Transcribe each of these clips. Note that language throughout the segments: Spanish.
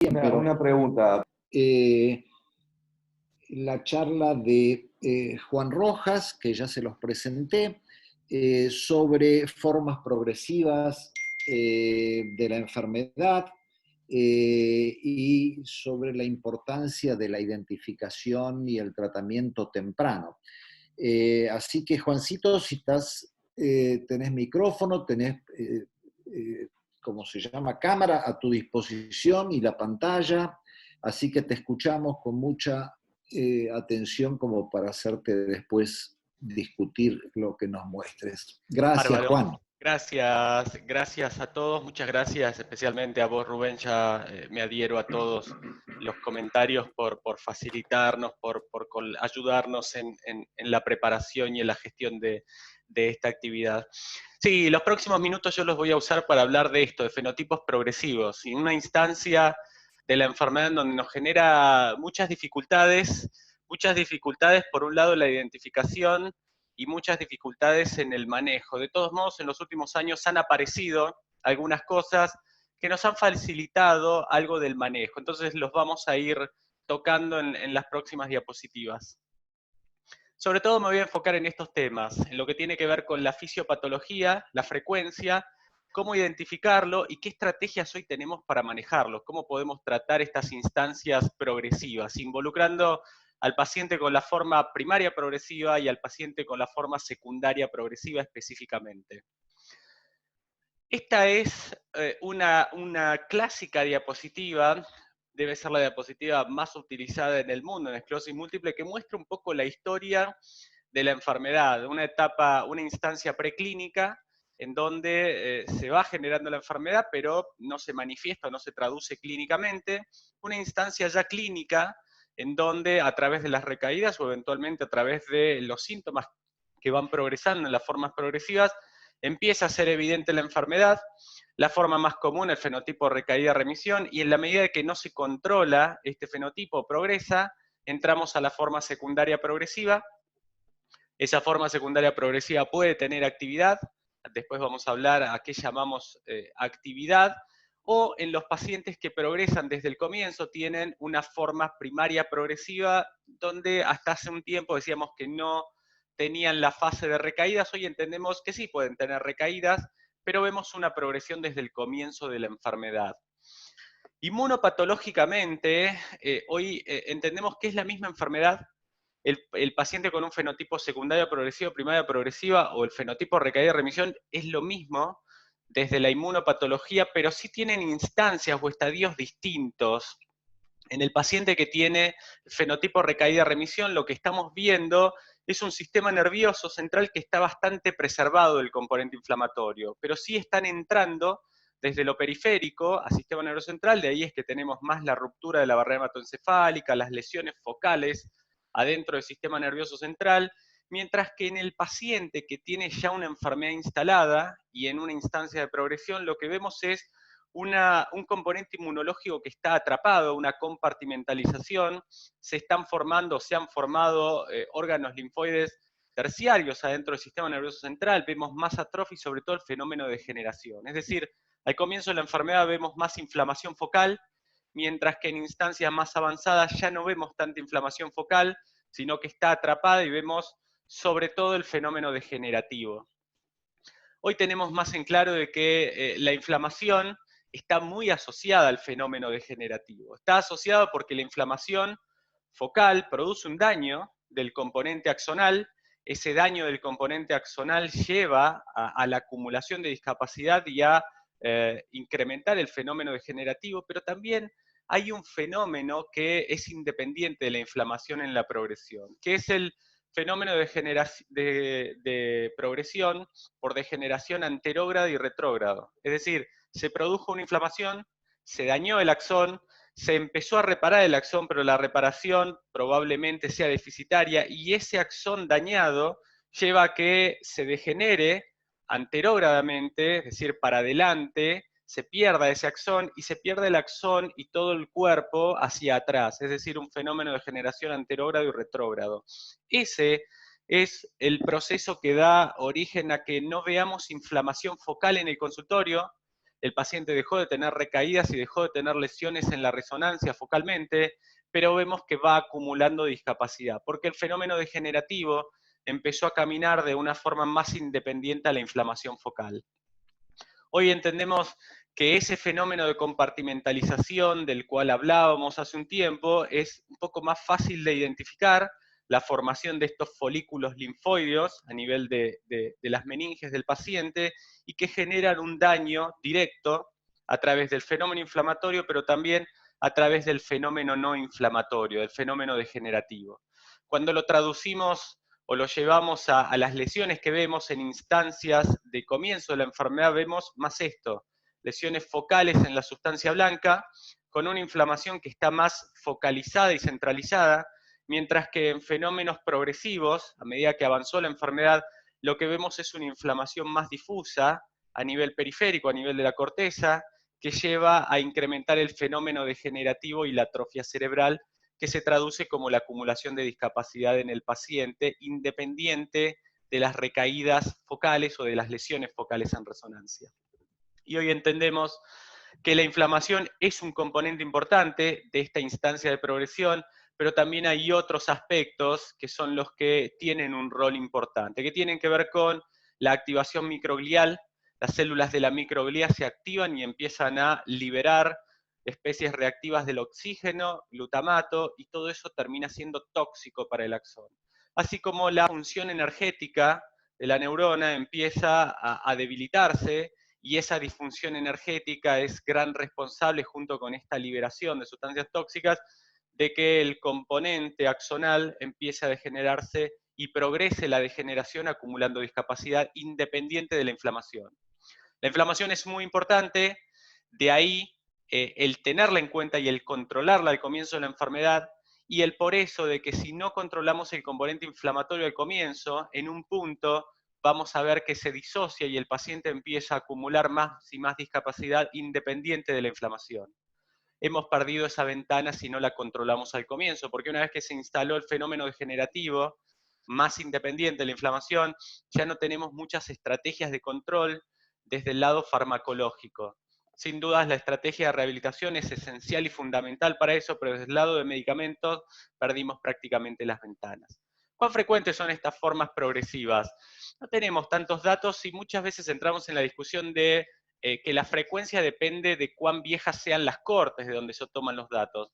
Una pregunta. Eh, la charla de Juan Rojas, que ya se los presenté, sobre formas progresivas de la enfermedad y sobre la importancia de la identificación y el tratamiento temprano. Así que, Juancito, si tenés micrófono, tenés, ¿cómo se llama? Cámara a tu disposición y la pantalla, así que te escuchamos con mucha atención como para hacerte después discutir lo que nos muestres. Gracias, Bárbaro. Juan. Gracias a todos, muchas gracias especialmente a vos, Rubén, ya me adhiero a todos los comentarios por facilitarnos, por ayudarnos en la preparación y en la gestión de esta actividad. Sí, los próximos minutos yo los voy a usar para hablar de esto, de fenotipos progresivos, y una instancia de la enfermedad en donde nos genera muchas dificultades por un lado la identificación, y muchas dificultades en el manejo. De todos modos, en los últimos años han aparecido algunas cosas que nos han facilitado algo del manejo. Entonces los vamos a ir tocando en las próximas diapositivas. Sobre todo me voy a enfocar en estos temas, en lo que tiene que ver con la fisiopatología, la frecuencia, cómo identificarlo y qué estrategias hoy tenemos para manejarlo, cómo podemos tratar estas instancias progresivas, involucrando al paciente con la forma primaria progresiva y al paciente con la forma secundaria progresiva específicamente. Esta es una clásica diapositiva, debe ser la diapositiva más utilizada en el mundo en esclerosis múltiple, que muestra un poco la historia de la enfermedad, una etapa, una instancia preclínica en donde se va generando la enfermedad, pero no se manifiesta, no se traduce clínicamente, una instancia ya clínica en donde a través de las recaídas o eventualmente a través de los síntomas que van progresando en las formas progresivas, empieza a ser evidente la enfermedad. La forma más común, el fenotipo recaída-remisión, y en la medida de que no se controla este fenotipo, progresa, entramos a la forma secundaria progresiva. Esa forma secundaria progresiva puede tener actividad, después vamos a hablar a qué llamamos actividad, o en los pacientes que progresan desde el comienzo tienen una forma primaria progresiva, donde hasta hace un tiempo decíamos que no tenían la fase de recaídas, hoy entendemos que sí pueden tener recaídas, pero vemos una progresión desde el comienzo de la enfermedad. Inmunopatológicamente, hoy entendemos que es la misma enfermedad. El paciente con un fenotipo secundario progresivo, primaria progresiva, o el fenotipo recaída remisión, es lo mismo desde la inmunopatología, pero sí tienen instancias o estadios distintos. En el paciente que tiene fenotipo recaída remisión, lo que estamos viendo es un sistema nervioso central que está bastante preservado del componente inflamatorio, pero sí están entrando desde lo periférico al sistema nervioso central, de ahí es que tenemos más la ruptura de la barrera hematoencefálica, las lesiones focales adentro del sistema nervioso central, mientras que en el paciente que tiene ya una enfermedad instalada y en una instancia de progresión, lo que vemos es un componente inmunológico que está atrapado, una compartimentalización, se han formado órganos linfoides terciarios adentro del sistema nervioso central, vemos más atrofia y sobre todo el fenómeno de degeneración. Es decir, al comienzo de la enfermedad vemos más inflamación focal, mientras que en instancias más avanzadas ya no vemos tanta inflamación focal, sino que está atrapada y vemos sobre todo el fenómeno degenerativo. Hoy tenemos más en claro de que la inflamación está muy asociada al fenómeno degenerativo. Está asociado porque la inflamación focal produce un daño del componente axonal, ese daño del componente axonal lleva a la acumulación de discapacidad y a incrementar el fenómeno degenerativo, pero también hay un fenómeno que es independiente de la inflamación en la progresión, que es el fenómeno de progresión por degeneración anterógrado y retrógrado. Es decir, se produjo una inflamación, se dañó el axón, se empezó a reparar el axón, pero la reparación probablemente sea deficitaria y ese axón dañado lleva a que se degenere anterógradamente, es decir, para adelante, se pierda ese axón y se pierde el axón y todo el cuerpo hacia atrás, es decir, un fenómeno de generación anterógrado y retrógrado. Ese es el proceso que da origen a que no veamos inflamación focal en el consultorio, el paciente dejó de tener recaídas y dejó de tener lesiones en la resonancia focalmente, pero vemos que va acumulando discapacidad, porque el fenómeno degenerativo empezó a caminar de una forma más independiente a la inflamación focal. Hoy entendemos que ese fenómeno de compartimentalización del cual hablábamos hace un tiempo es un poco más fácil de identificar, la formación de estos folículos linfoideos a nivel de las meninges del paciente y que generan un daño directo a través del fenómeno inflamatorio, pero también a través del fenómeno no inflamatorio, del fenómeno degenerativo. Cuando lo traducimos o lo llevamos a las lesiones que vemos en instancias de comienzo de la enfermedad, vemos más esto, lesiones focales en la sustancia blanca, con una inflamación que está más focalizada y centralizada, mientras que en fenómenos progresivos, a medida que avanzó la enfermedad, lo que vemos es una inflamación más difusa a nivel periférico, a nivel de la corteza, que lleva a incrementar el fenómeno degenerativo y la atrofia cerebral, que se traduce como la acumulación de discapacidad en el paciente, independiente de las recaídas focales o de las lesiones focales en resonancia. Y hoy entendemos que la inflamación es un componente importante de esta instancia de progresión, pero también hay otros aspectos que son los que tienen un rol importante, que tienen que ver con la activación microglial. Las células de la microglia se activan y empiezan a liberar especies reactivas del oxígeno, glutamato, y todo eso termina siendo tóxico para el axón. Así como la función energética de la neurona empieza a debilitarse, y esa disfunción energética es gran responsable, junto con esta liberación de sustancias tóxicas, de que el componente axonal empiece a degenerarse y progrese la degeneración acumulando discapacidad independiente de la inflamación. La inflamación es muy importante, de ahí el tenerla en cuenta y el controlarla al comienzo de la enfermedad, y el por eso de que si no controlamos el componente inflamatorio al comienzo, en un punto vamos a ver que se disocia y el paciente empieza a acumular más y más discapacidad independiente de la inflamación. Hemos perdido esa ventana si no la controlamos al comienzo, porque una vez que se instaló el fenómeno degenerativo, más independiente de la inflamación, ya no tenemos muchas estrategias de control desde el lado farmacológico. Sin dudas la estrategia de rehabilitación es esencial y fundamental para eso, pero desde el lado de medicamentos perdimos prácticamente las ventanas. ¿Cuán frecuentes son estas formas progresivas? No tenemos tantos datos y muchas veces entramos en la discusión de que la frecuencia depende de cuán viejas sean las cortes de donde se toman los datos.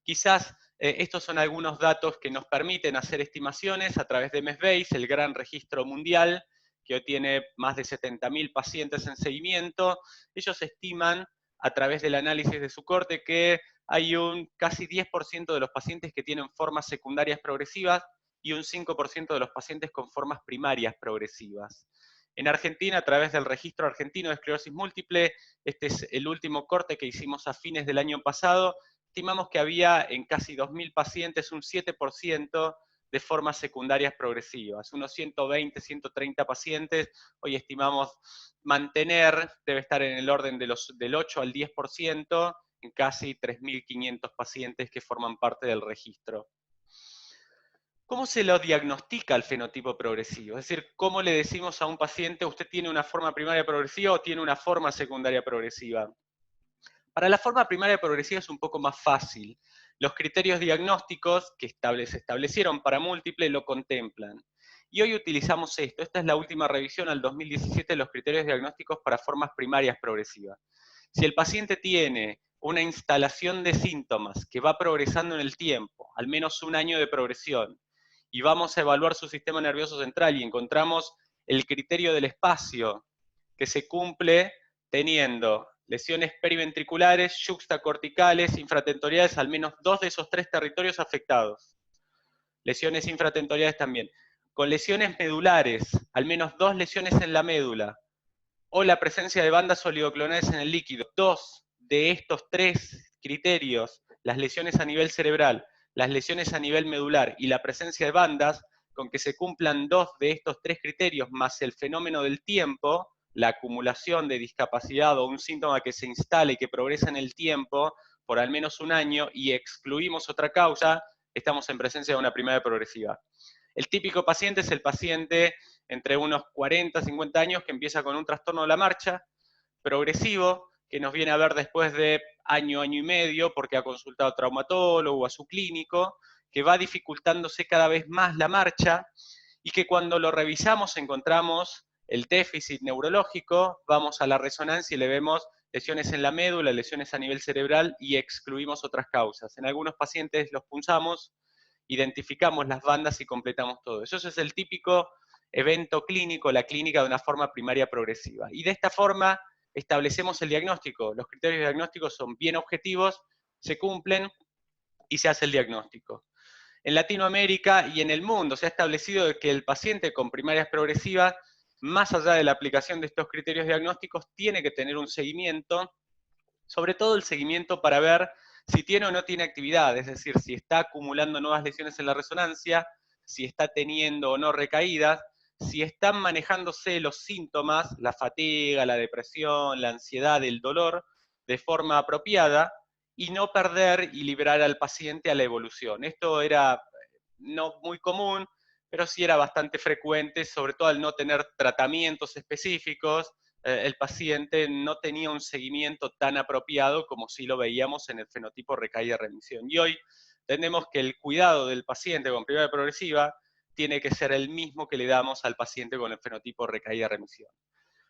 Quizás estos son algunos datos que nos permiten hacer estimaciones a través de MESBase, el gran registro mundial, que hoy tiene más de 70.000 pacientes en seguimiento. Ellos estiman, a través del análisis de su corte, que hay un casi 10% de los pacientes que tienen formas secundarias progresivas y un 5% de los pacientes con formas primarias progresivas. En Argentina, a través del Registro Argentino de Esclerosis Múltiple, este es el último corte que hicimos a fines del año pasado, estimamos que había en casi 2.000 pacientes un 7% de formas secundarias progresivas, unos 120, 130 pacientes, hoy estimamos mantener, debe estar en el orden del 8 al 10%, en casi 3.500 pacientes que forman parte del registro. ¿Cómo se lo diagnostica el fenotipo progresivo? Es decir, ¿cómo le decimos a un paciente, usted tiene una forma primaria progresiva o tiene una forma secundaria progresiva? Para la forma primaria progresiva es un poco más fácil. Los criterios diagnósticos que se establecieron para múltiple lo contemplan. Y hoy utilizamos esto. Esta es la última revisión al 2017 de los criterios diagnósticos para formas primarias progresivas. Si el paciente tiene una instalación de síntomas que va progresando en el tiempo, al menos un año de progresión, y vamos a evaluar su sistema nervioso central y encontramos el criterio del espacio que se cumple teniendo lesiones periventriculares, yuxtacorticales, infratentoriales, al menos 2 de esos 3 territorios afectados. Lesiones infratentoriales también. Con lesiones medulares, al menos 2 lesiones en la médula, o la presencia de bandas oligoclonales en el líquido. 2 de estos 3 criterios, las lesiones a nivel cerebral, las lesiones a nivel medular y la presencia de bandas, con que se cumplan 2 de estos 3 criterios, más el fenómeno del tiempo, la acumulación de discapacidad o un síntoma que se instale y que progresa en el tiempo por al menos un año y excluimos otra causa, estamos en presencia de una primaria progresiva. El típico paciente es el paciente entre unos 40, 50 años que empieza con un trastorno de la marcha, progresivo, que nos viene a ver después de año, año y medio, porque ha consultado a traumatólogo o a su clínico, que va dificultándose cada vez más la marcha, y que cuando lo revisamos encontramos el déficit neurológico, vamos a la resonancia y le vemos lesiones en la médula, lesiones a nivel cerebral y excluimos otras causas. En algunos pacientes los punzamos, identificamos las bandas y completamos todo eso. Eso es el típico evento clínico, la clínica de una forma primaria progresiva. Y de esta forma establecemos el diagnóstico. Los criterios diagnósticos son bien objetivos, se cumplen y se hace el diagnóstico. En Latinoamérica y en el mundo se ha establecido que el paciente con primarias progresivas, más allá de la aplicación de estos criterios diagnósticos, tiene que tener un seguimiento, sobre todo el seguimiento para ver si tiene o no tiene actividad, es decir, si está acumulando nuevas lesiones en la resonancia, si está teniendo o no recaídas, si están manejándose los síntomas, la fatiga, la depresión, la ansiedad, el dolor, de forma apropiada, y no perder y liberar al paciente a la evolución. Esto era no muy común, pero sí era bastante frecuente, sobre todo al no tener tratamientos específicos, el paciente no tenía un seguimiento tan apropiado como si lo veíamos en el fenotipo recaída-remisión. Y hoy tenemos que el cuidado del paciente con primaria progresiva tiene que ser el mismo que le damos al paciente con el fenotipo recaída-remisión.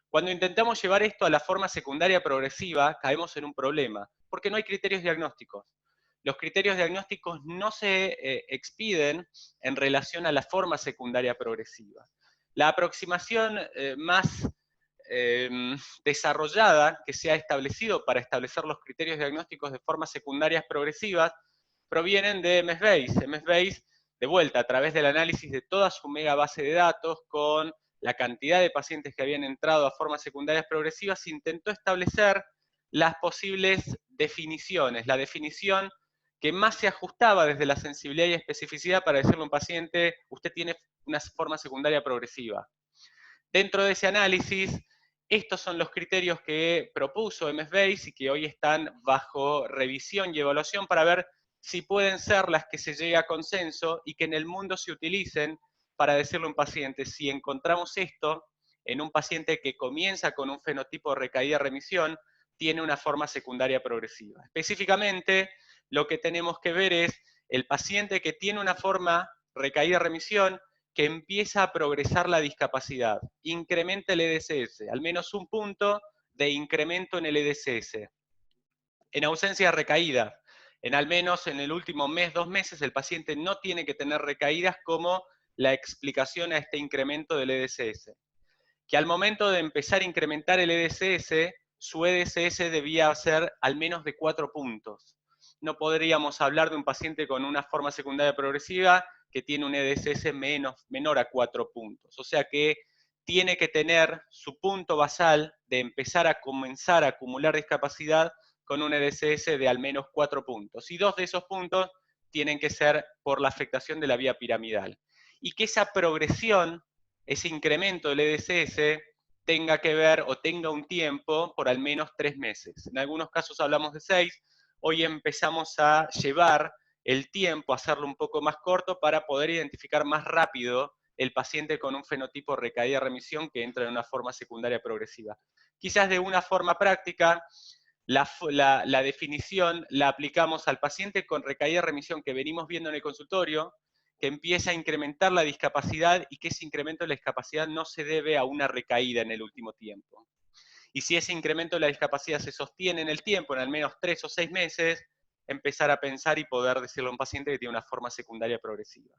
Cuando intentamos llevar esto a la forma secundaria progresiva, caemos en un problema, porque no hay criterios diagnósticos. Los criterios diagnósticos no se expiden en relación a la forma secundaria progresiva. La aproximación más desarrollada que se ha establecido para establecer los criterios diagnósticos de formas secundarias progresivas provienen de MS-Base. MS-Base, de vuelta, a través del análisis de toda su mega base de datos con la cantidad de pacientes que habían entrado a formas secundarias progresivas, intentó establecer las posibles definiciones. La definición que más se ajustaba desde la sensibilidad y especificidad para decirle a un paciente, usted tiene una forma secundaria progresiva. Dentro de ese análisis, estos son los criterios que propuso MS-Base y que hoy están bajo revisión y evaluación para ver si pueden ser las que se llegue a consenso y que en el mundo se utilicen para decirle a un paciente, si encontramos esto en un paciente que comienza con un fenotipo de recaída-remisión, tiene una forma secundaria progresiva. Específicamente, lo que tenemos que ver es el paciente que tiene una forma recaída-remisión que empieza a progresar la discapacidad, incrementa el EDSS, al menos un punto de incremento en el EDSS. En ausencia de recaídas, en al menos en el último mes, 2 meses, el paciente no tiene que tener recaídas como la explicación a este incremento del EDSS. Que al momento de empezar a incrementar el EDSS, su EDSS debía ser al menos de 4 puntos. No podríamos hablar de un paciente con una forma secundaria progresiva que tiene un EDSS menor a 4 puntos. O sea que tiene que tener su punto basal de empezar a comenzar a acumular discapacidad con un EDSS de al menos 4 puntos. Y 2 de esos puntos tienen que ser por la afectación de la vía piramidal. Y que esa progresión, ese incremento del EDSS, tenga que ver o tenga un tiempo por al menos 3 meses. En algunos casos hablamos de 6, hoy empezamos a llevar el tiempo, a hacerlo un poco más corto para poder identificar más rápido el paciente con un fenotipo recaída-remisión que entra en una forma secundaria progresiva. Quizás de una forma práctica, la definición la aplicamos al paciente con recaída-remisión que venimos viendo en el consultorio, que empieza a incrementar la discapacidad y que ese incremento de la discapacidad no se debe a una recaída en el último tiempo. Y si ese incremento de la discapacidad se sostiene en el tiempo, en al menos 3 o 6 meses, empezar a pensar y poder decirle a un paciente que tiene una forma secundaria progresiva.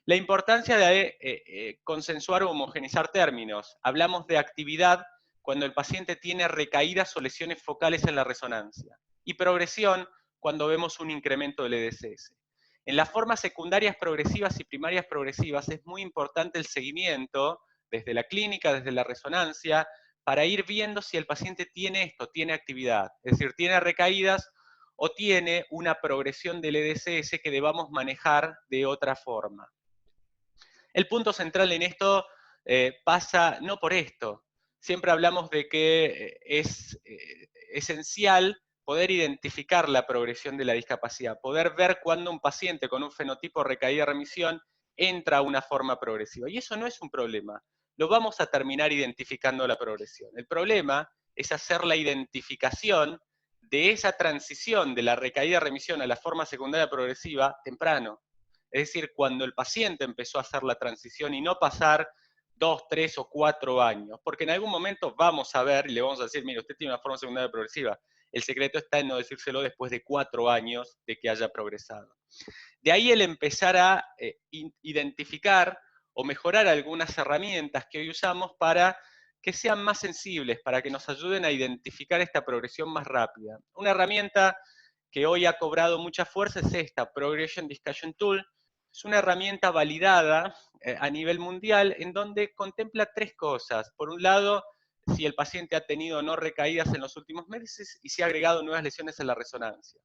La importancia de consensuar o homogenizar términos. Hablamos de actividad cuando el paciente tiene recaídas o lesiones focales en la resonancia. Y progresión cuando vemos un incremento del EDSS. En las formas secundarias progresivas y primarias progresivas es muy importante el seguimiento desde la clínica, desde la resonancia, para ir viendo si el paciente tiene esto, tiene actividad. Es decir, tiene recaídas o tiene una progresión del EDSS que debamos manejar de otra forma. El punto central en esto pasa no por esto. Siempre hablamos de que es esencial poder identificar la progresión de la discapacidad, poder ver cuándo un paciente con un fenotipo recaída-remisión entra a una forma progresiva. Y eso no es un problema. Lo vamos a terminar identificando la progresión. El problema es hacer la identificación de esa transición de la recaída-remisión a la forma secundaria progresiva temprano. Es decir, cuando el paciente empezó a hacer la transición y no pasar 2, 3 o 4 años, porque en algún momento vamos a ver y le vamos a decir, mire, usted tiene una forma secundaria progresiva. El secreto está en no decírselo después de 4 años de que haya progresado. De ahí el empezar a identificar o mejorar algunas herramientas que hoy usamos para que sean más sensibles, para que nos ayuden a identificar esta progresión más rápida. Una herramienta que hoy ha cobrado mucha fuerza es esta, Progression Discussion Tool. Es una herramienta validada a nivel mundial en donde contempla 3 cosas. Por un lado, si el paciente ha tenido o no recaídas en los últimos meses y si ha agregado nuevas lesiones en la resonancia.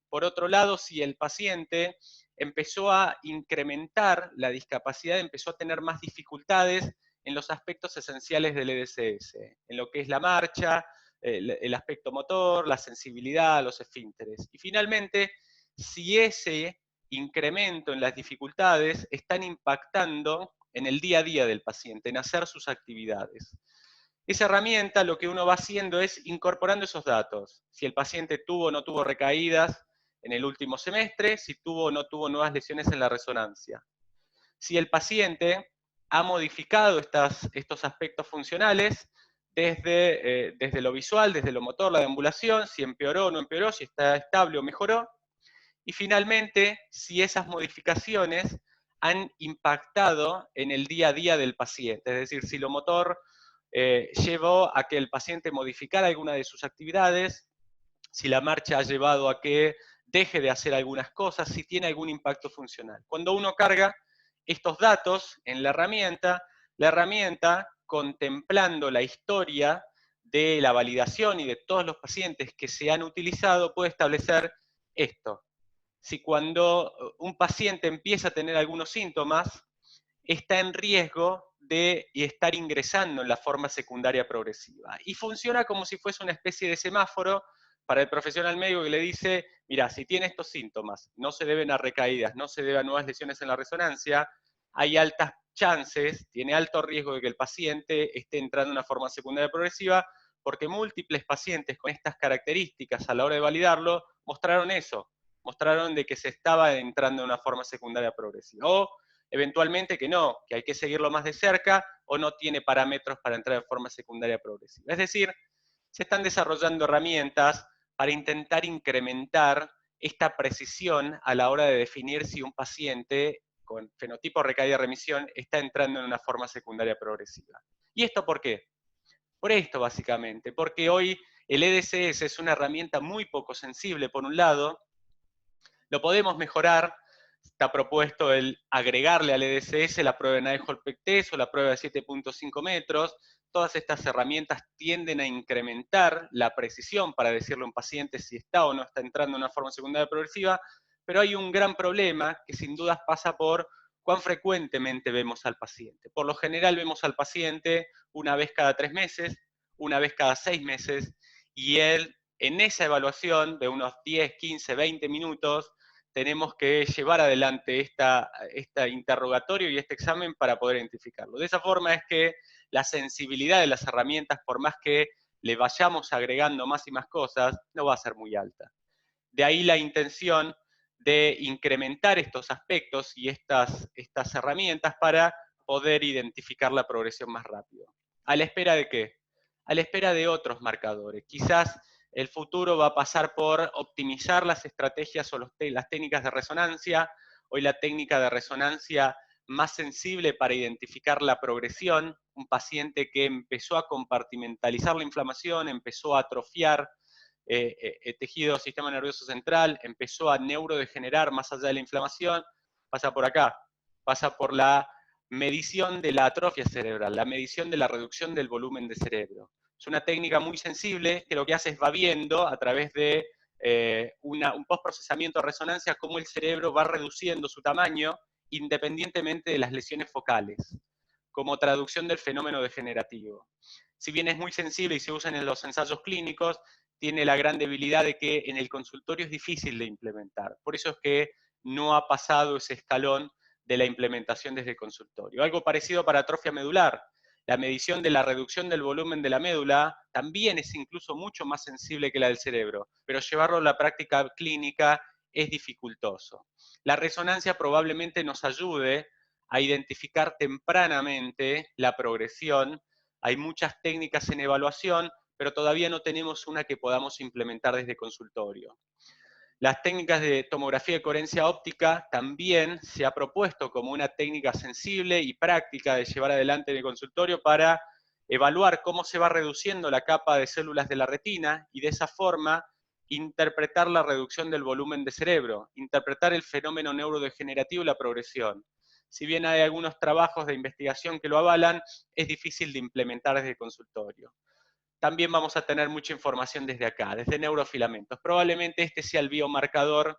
Por otro lado, si el paciente empezó a incrementar la discapacidad, empezó a tener más dificultades en los aspectos esenciales del EDCS, en lo que es la marcha, el aspecto motor, la sensibilidad, los esfínteres. Y finalmente, si ese incremento en las dificultades están impactando en el día a día del paciente, en hacer sus actividades. Esa herramienta lo que uno va haciendo es incorporando esos datos. Si el paciente tuvo o no tuvo recaídas en el último semestre, si tuvo o no tuvo nuevas lesiones en la resonancia. Si el paciente ha modificado estos aspectos funcionales desde lo visual, desde lo motor, la deambulación, si empeoró o no empeoró, si está estable o mejoró. Y finalmente, si esas modificaciones han impactado en el día a día del paciente, es decir, si lo motor llevó a que el paciente modificara alguna de sus actividades, si la marcha ha llevado a que deje de hacer algunas cosas, si tiene algún impacto funcional. Cuando uno carga estos datos en la herramienta, contemplando la historia de la validación y de todos los pacientes que se han utilizado, puede establecer esto. Si cuando un paciente empieza a tener algunos síntomas, está en riesgo de estar ingresando en la forma secundaria progresiva. Y funciona como si fuese una especie de semáforo para el profesional médico que le dice, mira, si tiene estos síntomas, no se deben a recaídas, no se deben a nuevas lesiones en la resonancia, hay altas chances, tiene alto riesgo de que el paciente esté entrando en una forma secundaria progresiva, porque múltiples pacientes con estas características a la hora de validarlo mostraron eso, mostraron de que se estaba entrando en una forma secundaria progresiva. O eventualmente que no, que hay que seguirlo más de cerca o no tiene parámetros para entrar en forma secundaria progresiva. Es decir, se están desarrollando herramientas para intentar incrementar esta precisión a la hora de definir si un paciente con fenotipo recaída-remisión está entrando en una forma secundaria progresiva. ¿Y esto por qué? Por esto básicamente, porque hoy el EDCS es una herramienta muy poco sensible por un lado, lo podemos mejorar. Está propuesto el agregarle al EDCS la prueba de Naegel-Pec test o la prueba de 7.5 metros. Todas estas herramientas tienden a incrementar la precisión para decirle a un paciente si está o no está entrando en una forma secundaria progresiva, pero hay un gran problema que sin dudas pasa por cuán frecuentemente vemos al paciente. Por lo general vemos al paciente una vez cada 3 meses, una vez cada 6 meses, y él en esa evaluación de unos 10, 15, 20 minutos tenemos que llevar adelante este interrogatorio y este examen para poder identificarlo. De esa forma es que la sensibilidad de las herramientas, por más que le vayamos agregando más y más cosas, no va a ser muy alta. De ahí la intención de incrementar estos aspectos y estas herramientas para poder identificar la progresión más rápido. ¿A la espera de qué? A la espera de otros marcadores. Quizás el futuro va a pasar por optimizar las estrategias o las técnicas de resonancia. Hoy la técnica de resonancia más sensible para identificar la progresión, un paciente que empezó a compartimentalizar la inflamación, empezó a atrofiar tejido del sistema nervioso central, empezó a neurodegenerar más allá de la inflamación, pasa por acá, pasa por la medición de la atrofia cerebral, la medición de la reducción del volumen de cerebro. Es una técnica muy sensible que lo que hace es va viendo a través de un postprocesamiento de resonancia cómo el cerebro va reduciendo su tamaño independientemente de las lesiones focales, como traducción del fenómeno degenerativo. Si bien es muy sensible y se usa en los ensayos clínicos, tiene la gran debilidad de que en el consultorio es difícil de implementar. Por eso es que no ha pasado ese escalón de la implementación desde el consultorio. Algo parecido para atrofia medular. La medición de la reducción del volumen de la médula también es incluso mucho más sensible que la del cerebro, pero llevarlo a la práctica clínica es dificultoso. La resonancia probablemente nos ayude a identificar tempranamente la progresión. Hay muchas técnicas en evaluación, pero todavía no tenemos una que podamos implementar desde consultorio. Las técnicas de tomografía de coherencia óptica también se ha propuesto como una técnica sensible y práctica de llevar adelante en el consultorio para evaluar cómo se va reduciendo la capa de células de la retina y de esa forma interpretar la reducción del volumen de cerebro, interpretar el fenómeno neurodegenerativo y la progresión. Si bien hay algunos trabajos de investigación que lo avalan, es difícil de implementar desde el consultorio. También vamos a tener mucha información desde acá, desde neurofilamentos. Probablemente este sea el biomarcador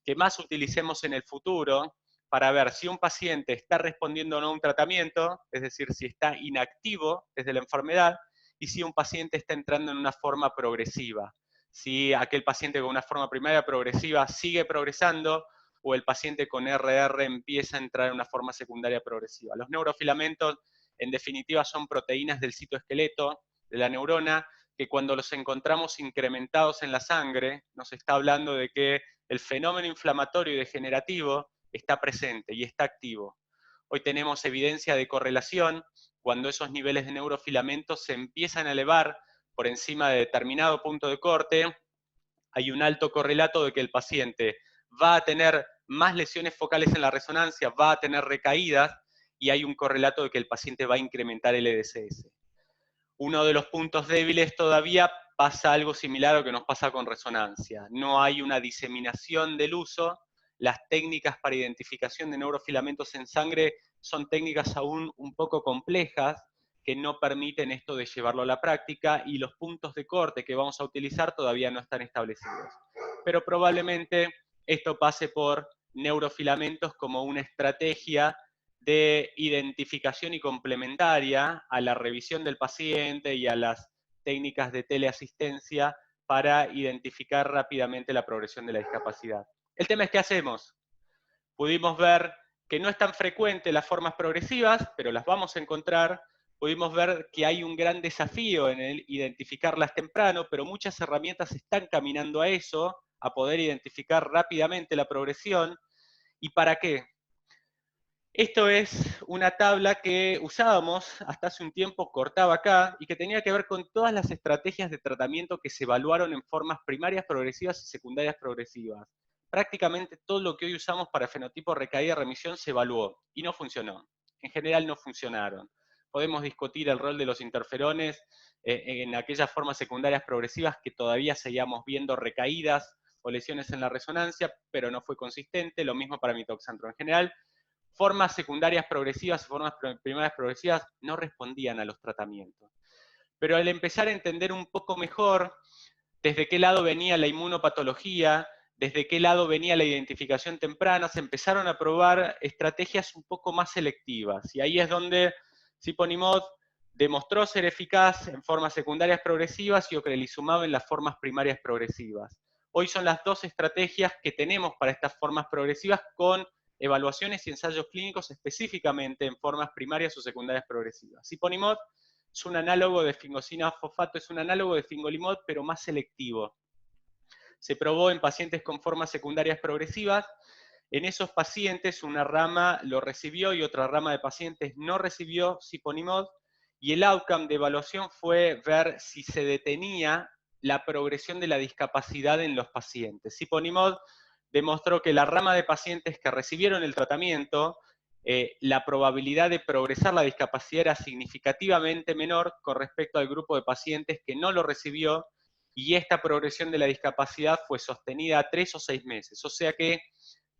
que más utilicemos en el futuro para ver si un paciente está respondiendo o no a un tratamiento, es decir, si está inactivo desde la enfermedad, y si un paciente está entrando en una forma progresiva. Si aquel paciente con una forma primaria progresiva sigue progresando, o el paciente con RR empieza a entrar en una forma secundaria progresiva. Los neurofilamentos, en definitiva, son proteínas del citoesqueleto de la neurona, que cuando los encontramos incrementados en la sangre, nos está hablando de que el fenómeno inflamatorio y degenerativo está presente y está activo. Hoy tenemos evidencia de correlación cuando esos niveles de neurofilamentos se empiezan a elevar por encima de determinado punto de corte. Hay un alto correlato de que el paciente va a tener más lesiones focales en la resonancia, va a tener recaídas, y hay un correlato de que el paciente va a incrementar el EDCS. Uno de los puntos débiles todavía pasa algo similar a lo que nos pasa con resonancia. No hay una diseminación del uso. Las técnicas para identificación de neurofilamentos en sangre son técnicas aún un poco complejas que no permiten esto de llevarlo a la práctica, y los puntos de corte que vamos a utilizar todavía no están establecidos. Pero probablemente esto pase por neurofilamentos como una estrategia de identificación y complementaria a la revisión del paciente y a las técnicas de teleasistencia para identificar rápidamente la progresión de la discapacidad. El tema es, ¿qué hacemos? Pudimos ver que no es tan frecuente las formas progresivas, pero las vamos a encontrar. Pudimos ver que hay un gran desafío en el identificarlas temprano, pero muchas herramientas están caminando a eso, a poder identificar rápidamente la progresión. ¿Y para qué? Esto es una tabla que usábamos hasta hace un tiempo, cortaba acá, y que tenía que ver con todas las estrategias de tratamiento que se evaluaron en formas primarias progresivas y secundarias progresivas. Prácticamente todo lo que hoy usamos para fenotipo recaída-remisión se evaluó y no funcionó. En general no funcionaron. Podemos discutir el rol de los interferones en aquellas formas secundarias progresivas que todavía seguíamos viendo recaídas o lesiones en la resonancia, pero no fue consistente. Lo mismo para mitoxantro. En general, formas secundarias progresivas y formas primarias progresivas no respondían a los tratamientos. Pero al empezar a entender un poco mejor desde qué lado venía la inmunopatología, desde qué lado venía la identificación temprana, se empezaron a probar estrategias un poco más selectivas. Y ahí es donde Siponimod demostró ser eficaz en formas secundarias progresivas y ocrelizumab en las formas primarias progresivas. Hoy son las dos estrategias que tenemos para estas formas progresivas, con evaluaciones y ensayos clínicos específicamente en formas primarias o secundarias progresivas. Siponimod es un análogo de fingosina fosfato, es un análogo de fingolimod, pero más selectivo. Se probó en pacientes con formas secundarias progresivas. En esos pacientes una rama lo recibió y otra rama de pacientes no recibió Siponimod, y el outcome de evaluación fue ver si se detenía la progresión de la discapacidad en los pacientes. Siponimod demostró que la rama de pacientes que recibieron el tratamiento, la probabilidad de progresar la discapacidad era significativamente menor con respecto al grupo de pacientes que no lo recibió, y esta progresión de la discapacidad fue sostenida a 3 o 6 meses. O sea que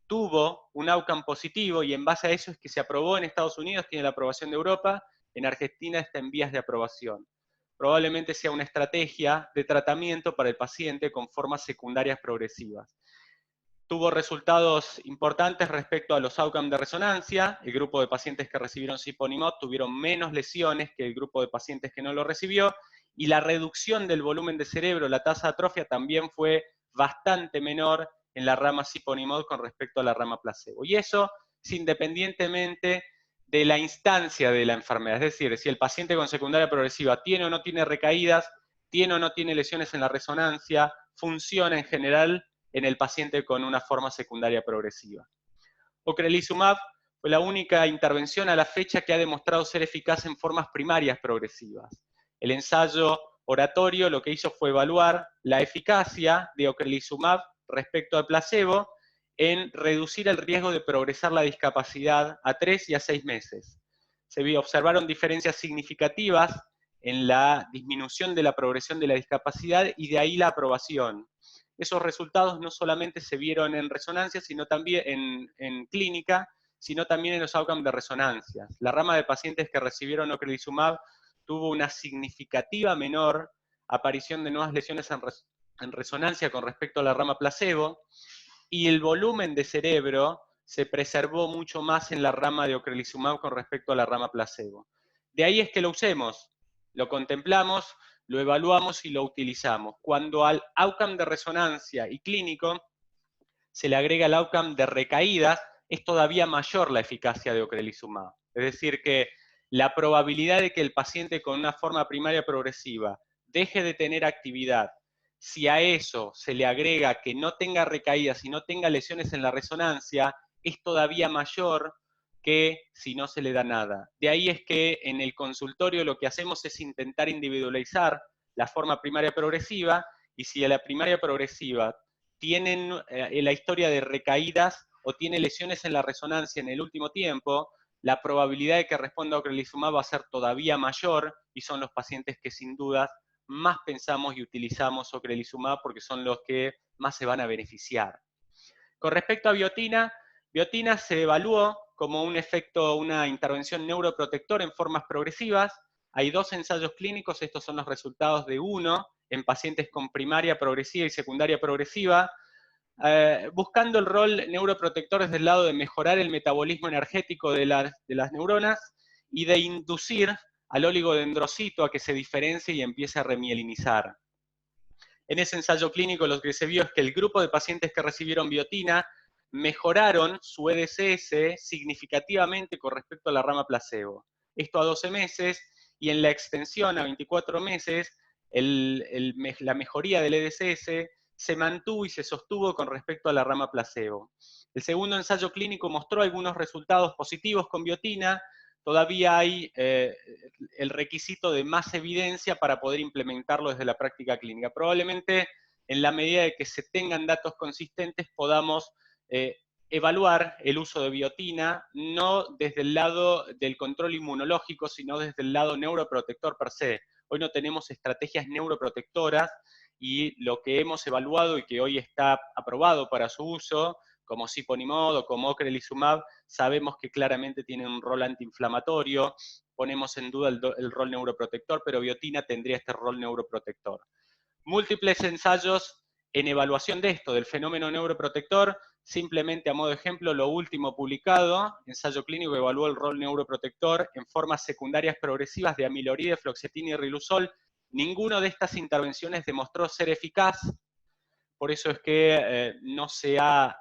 tuvo un outcome positivo, y en base a eso es que se aprobó en Estados Unidos, tiene la aprobación de Europa, en Argentina está en vías de aprobación. Probablemente sea una estrategia de tratamiento para el paciente con formas secundarias progresivas. Tuvo resultados importantes respecto a los outcomes de resonancia. El grupo de pacientes que recibieron Siponimod tuvieron menos lesiones que el grupo de pacientes que no lo recibió, y la reducción del volumen de cerebro, la tasa de atrofia, también fue bastante menor en la rama Siponimod con respecto a la rama placebo. Y eso es independientemente de la instancia de la enfermedad. Es decir, si el paciente con secundaria progresiva tiene o no tiene recaídas, tiene o no tiene lesiones en la resonancia, funciona en general en el paciente con una forma secundaria progresiva. Ocrelizumab fue la única intervención a la fecha que ha demostrado ser eficaz en formas primarias progresivas. El ensayo oratorio lo que hizo fue evaluar la eficacia de ocrelizumab respecto al placebo en reducir el riesgo de progresar la discapacidad a 3 y a 6 meses. Se observaron diferencias significativas en la disminución de la progresión de la discapacidad y de ahí la aprobación. Esos resultados no solamente se vieron en resonancia, sino también en clínica, sino también en los outcomes de resonancia. La rama de pacientes que recibieron ocrelizumab tuvo una significativa menor aparición de nuevas lesiones en resonancia con respecto a la rama placebo, y el volumen de cerebro se preservó mucho más en la rama de ocrelizumab con respecto a la rama placebo. De ahí es que lo usemos, lo contemplamos, lo evaluamos y lo utilizamos. Cuando al outcome de resonancia y clínico se le agrega el outcome de recaídas, es todavía mayor la eficacia de ocrelizumab. Es decir, que la probabilidad de que el paciente con una forma primaria progresiva deje de tener actividad, si a eso se le agrega que no tenga recaídas y no tenga lesiones en la resonancia, es todavía mayor que si no se le da nada. De ahí es que en el consultorio lo que hacemos es intentar individualizar la forma primaria progresiva, y si a la primaria progresiva tienen la historia de recaídas o tiene lesiones en la resonancia en el último tiempo, la probabilidad de que responda a ocrelizumab va a ser todavía mayor, y son los pacientes que sin duda más pensamos y utilizamos ocrelizumab porque son los que más se van a beneficiar. Con respecto a biotina, biotina se evaluó como un efecto, una intervención neuroprotectora en formas progresivas. Hay 2 ensayos clínicos, estos son los resultados de uno en pacientes con primaria progresiva y secundaria progresiva, buscando el rol neuroprotector desde el lado de mejorar el metabolismo energético de las neuronas y de inducir al oligodendrocito a que se diferencie y empiece a remielinizar. En ese ensayo clínico lo que se vio es que el grupo de pacientes que recibieron biotina mejoraron su EDSS significativamente con respecto a la rama placebo. Esto a 12 meses, y en la extensión a 24 meses, la mejoría del EDSS se mantuvo y se sostuvo con respecto a la rama placebo. El segundo ensayo clínico mostró algunos resultados positivos con biotina. Todavía hay el requisito de más evidencia para poder implementarlo desde la práctica clínica. Probablemente en la medida de que se tengan datos consistentes podamos evaluar el uso de biotina, no desde el lado del control inmunológico, sino desde el lado neuroprotector per se. Hoy no tenemos estrategias neuroprotectoras, y lo que hemos evaluado y que hoy está aprobado para su uso, como siponimod o como ocrelizumab, sabemos que claramente tienen un rol antiinflamatorio. Ponemos en duda el rol neuroprotector, pero biotina tendría este rol neuroprotector. Múltiples ensayos en evaluación de esto, del fenómeno neuroprotector. Simplemente a modo de ejemplo, lo último publicado, ensayo clínico que evaluó el rol neuroprotector en formas secundarias progresivas de amiloride, fluoxetina y riluzol. Ninguna de estas intervenciones demostró ser eficaz. Por eso es que no se ha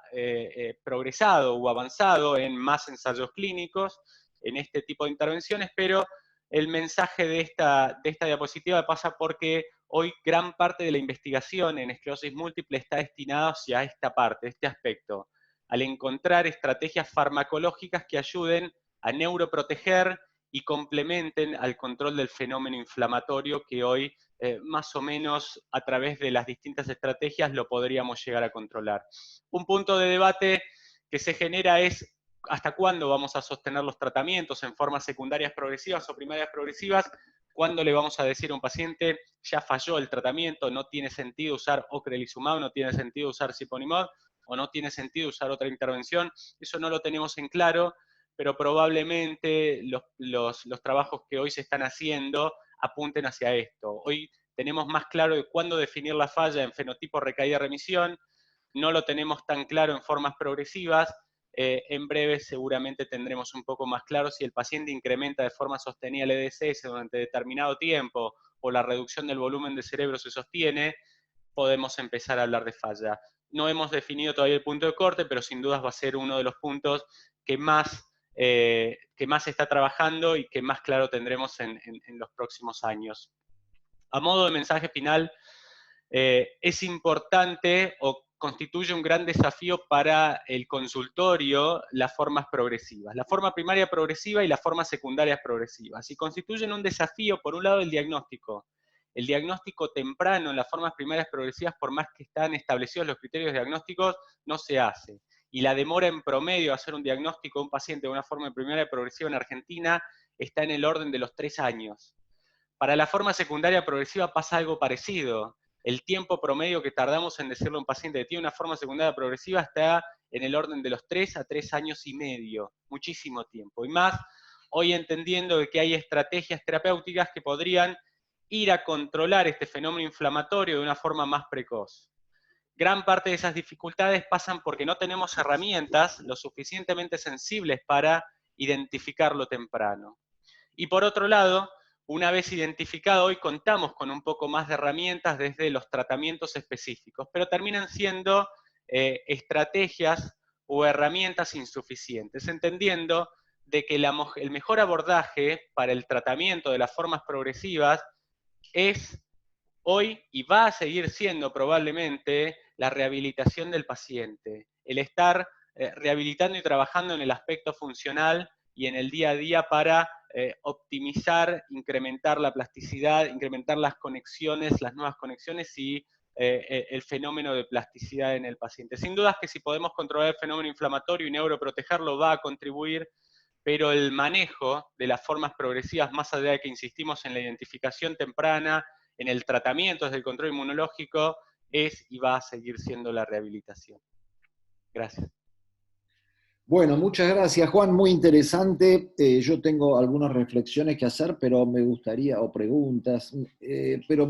progresado o avanzado en más ensayos clínicos en este tipo de intervenciones, pero el mensaje de esta diapositiva pasa porque hoy gran parte de la investigación en esclerosis múltiple está destinada hacia esta parte, este aspecto, al encontrar estrategias farmacológicas que ayuden a neuroproteger y complementen al control del fenómeno inflamatorio que hoy más o menos a través de las distintas estrategias lo podríamos llegar a controlar. Un punto de debate que se genera es hasta cuándo vamos a sostener los tratamientos en formas secundarias progresivas o primarias progresivas. ¿Cuándo le vamos a decir a un paciente ya falló el tratamiento, no tiene sentido usar ocrelizumab, no tiene sentido usar siponimod, o no tiene sentido usar otra intervención? Eso no lo tenemos en claro, pero probablemente los trabajos que hoy se están haciendo apunten hacia esto. Hoy tenemos más claro de cuándo definir la falla en fenotipo recaída-remisión, no lo tenemos tan claro en formas progresivas. En breve seguramente tendremos un poco más claro si el paciente incrementa de forma sostenida el EDSS durante determinado tiempo o la reducción del volumen de cerebro se sostiene, podemos empezar a hablar de falla. No hemos definido todavía el punto de corte, pero sin dudas va a ser uno de los puntos que más que más se está trabajando y que más claro tendremos en los próximos años. A modo de mensaje final, es importante o constituye un gran desafío para el consultorio las formas progresivas, la forma primaria progresiva y las formas secundarias progresivas, y constituyen un desafío, por un lado, el diagnóstico temprano en las formas primarias progresivas, por más que están establecidos los criterios diagnósticos, no se hace, y la demora en promedio a hacer un diagnóstico de un paciente de una forma primaria progresiva en Argentina está en el orden de los 3 años. Para la forma secundaria progresiva pasa algo parecido. El tiempo promedio que tardamos en decirle a un paciente que tiene una forma secundaria progresiva está en el orden de los 3 a 3 años y medio, muchísimo tiempo. Y más, hoy entendiendo de que hay estrategias terapéuticas que podrían ir a controlar este fenómeno inflamatorio de una forma más precoz. Gran parte de esas dificultades pasan porque no tenemos herramientas lo suficientemente sensibles para identificarlo temprano. Y por otro lado, una vez identificado, hoy contamos con un poco más de herramientas desde los tratamientos específicos, pero terminan siendo estrategias o herramientas insuficientes, entendiendo de que el mejor abordaje para el tratamiento de las formas progresivas es hoy y va a seguir siendo probablemente la rehabilitación del paciente, el estar rehabilitando y trabajando en el aspecto funcional y en el día a día para optimizar, incrementar la plasticidad, incrementar las conexiones, las nuevas conexiones y el fenómeno de plasticidad en el paciente. Sin duda es que si podemos controlar el fenómeno inflamatorio y neuroprotegerlo va a contribuir, pero el manejo de las formas progresivas, más allá de que insistimos en la identificación temprana, en el tratamiento desde el control inmunológico, es y va a seguir siendo la rehabilitación. Gracias. Bueno, muchas gracias, Juan, muy interesante. Yo tengo algunas reflexiones que hacer, pero me gustaría, o preguntas, pero